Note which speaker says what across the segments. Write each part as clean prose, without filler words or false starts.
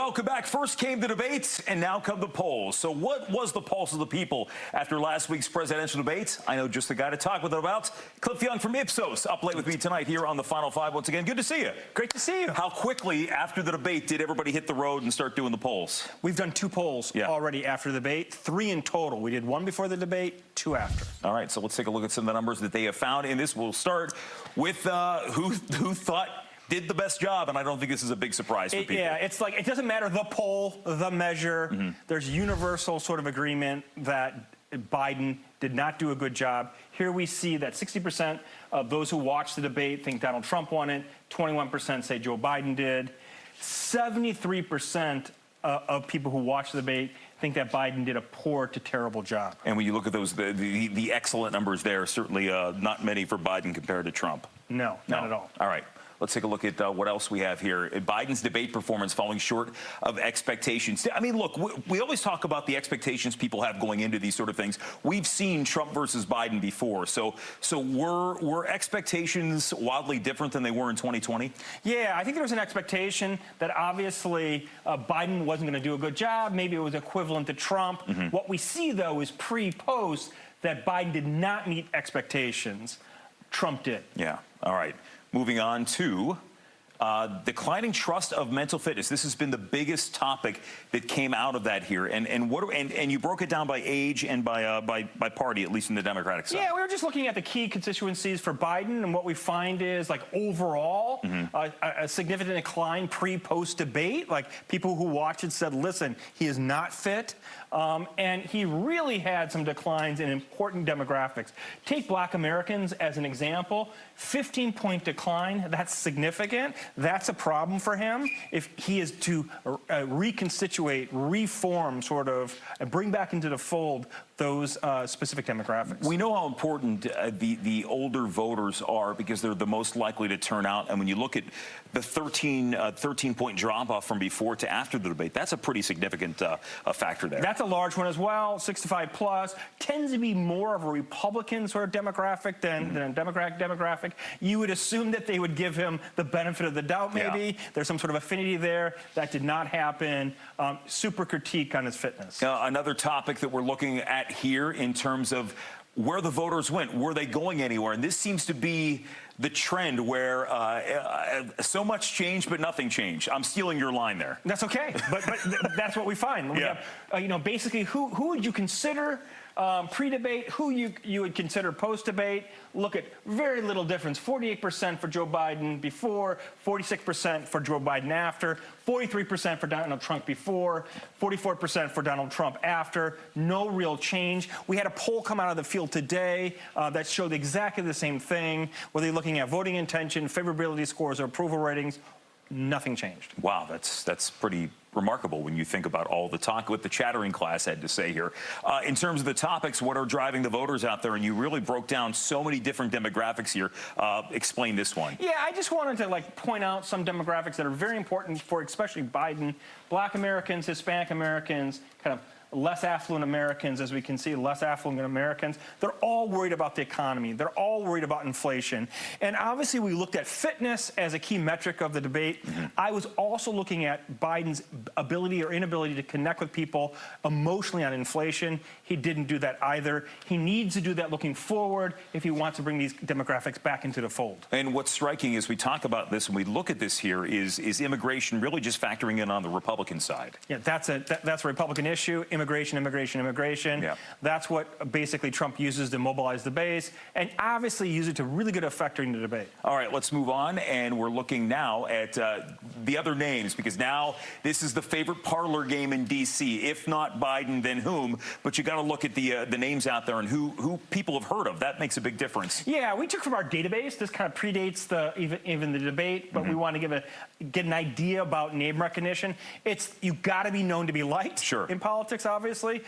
Speaker 1: Welcome back. First came the debates, and now come the polls. So what was the pulse of the people after last week's presidential debates? I know just the guy to talk with it about. Cliff Young from Ipsos, up late with me tonight here on the Final Five. Once again, good to see you.
Speaker 2: Great to see you.
Speaker 1: How quickly after the debate did everybody hit the road and start doing the polls?
Speaker 2: We've done 2 polls already after the debate, 3 in total. We did 1 before the debate, 2 after.
Speaker 1: All right, so let's take a look at some of the numbers that they have found in this. We'll start with who thought did the best job, and I don't think this is a big surprise for people.
Speaker 2: Yeah, it's like, it doesn't matter the poll, the measure. There's universal sort of agreement that Biden did not do a good job. Here we see that 60% of those who watched the debate think Donald Trump won it, 21% say Joe Biden did. 73% of people who watched the debate think that Biden did a poor to terrible job.
Speaker 1: And when you look at those, the excellent numbers there, certainly not many for Biden compared to Trump.
Speaker 2: No, not at all.
Speaker 1: All right. Let's take a look at what else we have here. Biden's debate performance falling short of expectations. I mean, look, we always talk about the expectations people have going into these sort of things. We've seen Trump versus Biden before. So were expectations wildly different than they were in 2020?
Speaker 2: Yeah, I think there was an expectation that obviously Biden wasn't going to do a good job. Maybe it was equivalent to Trump. What we see, though, is pre-post that Biden did not meet expectations. Trump did.
Speaker 1: Yeah. All right. Moving on to declining trust of mental fitness. This has been the biggest topic that came out of that here, and you broke it down by age and by party, at least in the Democratic side.
Speaker 2: Yeah, we were just looking at the key constituencies for Biden, and what we find is, like, overall, a significant decline pre-post debate. Like, people who watched it said, listen, he is not fit. And he really had some declines in important demographics. Take Black Americans as an example. 15-point decline, that's significant. That's a problem for him. If he is to reconstitute, reform, sort of, and bring back into the fold those specific demographics.
Speaker 1: We know how important the older voters are because they're the most likely to turn out. And when you look at the 13-point drop-off from before to after the debate, that's a pretty significant factor there.
Speaker 2: That's a large one as well. 65 plus tends to be more of a Republican sort of demographic than a Democratic demographic. You would assume that they would give him the benefit of the doubt, maybe. Yeah. There's some sort of affinity there. That did not happen. Super critique on his fitness.
Speaker 1: Another topic that we're looking at here in terms of where the voters went. Were they going anywhere? And this seems to be the trend where so much change, but nothing changed. I'm stealing your line there.
Speaker 2: That's okay, but that's what we find. We have, you know, basically, who would you consider pre-debate, who you would consider post-debate? Look at very little difference. 48% for Joe Biden before, 46% for Joe Biden after, 43% for Donald Trump before, 44% for Donald Trump after. No real change. We had a poll come out of the field today that showed exactly the same thing. Whether you're looking at voting intention, favorability scores, or approval ratings, nothing changed.
Speaker 1: Wow, that's pretty remarkable when you think about all the talk what the chattering class had to say here. In terms of the topics, what are driving the voters out there? And you really broke down so many different demographics here. Explain this one.
Speaker 2: Yeah, I just wanted to point out some demographics that are very important for especially Biden. Black Americans, Hispanic Americans, kind of less affluent Americans, as we can see, less affluent Americans. They're all worried about the economy. They're all worried about inflation. And obviously, we looked at fitness as a key metric of the debate. I was also looking at Biden's ability or inability to connect with people emotionally on inflation. He didn't do that either. He needs to do that looking forward if he wants to bring these demographics back into the fold.
Speaker 1: And what's striking as we talk about this and we look at this here is immigration really just factoring in on the Republican side.
Speaker 2: Yeah, that's a Republican issue. Immigration.
Speaker 1: Yeah.
Speaker 2: That's what basically Trump uses to mobilize the base, and obviously use it to really good effect during the debate.
Speaker 1: All right, let's move on, and we're looking now at the other names, because now this is the favorite parlor game in D.C. If not Biden, then whom? But you got to look at the names out there and who people have heard of. That makes a big difference.
Speaker 2: Yeah, we took from our database. This kind of predates even the debate, but we want to get an idea about name recognition. You got to be known to be liked in politics, obviously.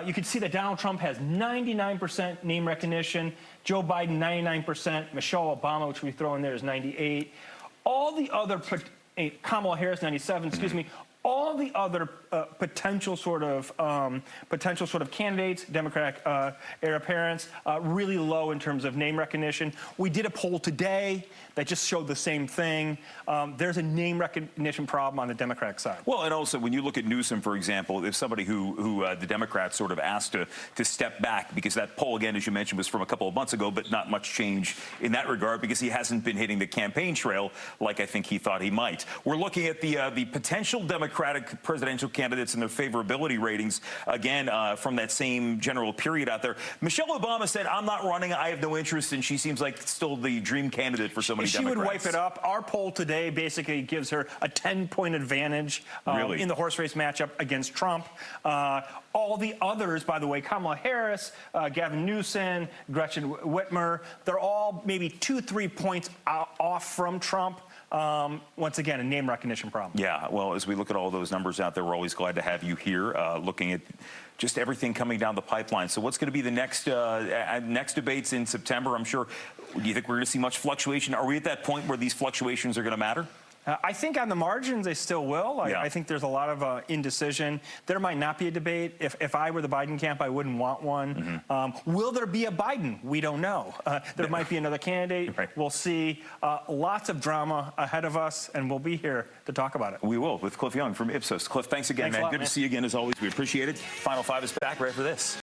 Speaker 2: You can see that Donald Trump has 99% name recognition. Joe Biden, 99%. Michelle Obama, which we throw in there, is 98%. All the other, Kamala Harris, 97%, excuse me. All the other potential sort of candidates, Democratic heir apparents, really low in terms of name recognition. We did a poll today that just showed the same thing. There's a name recognition problem on the Democratic side.
Speaker 1: Well, and also when you look at Newsom, for example, if somebody who the Democrats sort of asked to step back, because that poll, again, as you mentioned, was from a couple of months ago, but not much change in that regard because he hasn't been hitting the campaign trail like I think he thought he might. We're looking at the potential Democratic presidential candidates and their favorability ratings, again, from that same general period out there. Michelle Obama said, I'm not running, I have no interest, and she seems like still the dream candidate for so many Democrats.
Speaker 2: She would wipe it up. Our poll today basically gives her a 10-point advantage in the horse race matchup against Trump. All the others, by the way, Kamala Harris, Gavin Newsom, Gretchen Whitmer, they're all maybe 2-3 points off from Trump. Once again, a name recognition problem.
Speaker 1: Yeah, well, as we look at all those numbers out there, we're always glad to have you here looking at just everything coming down the pipeline. So what's going to be the next debates in September? I'm sure, do you think we're going to see much fluctuation? Are we at that point where these fluctuations are going to matter?
Speaker 2: I think on the margins they still will.
Speaker 1: Yeah.
Speaker 2: I think there's a lot of indecision. There might not be a debate. If I were the Biden camp, I wouldn't want one. Will there be a Biden? We don't know. There might be another candidate.
Speaker 1: Right.
Speaker 2: We'll see. Lots of drama ahead of us, and we'll be here to talk about it.
Speaker 1: We will, with Cliff Young from Ipsos. Cliff, thanks again,
Speaker 2: Thanks a
Speaker 1: man.
Speaker 2: lot,
Speaker 1: Good
Speaker 2: man.
Speaker 1: to see you again, as always. We appreciate it. Final Five is back right after this.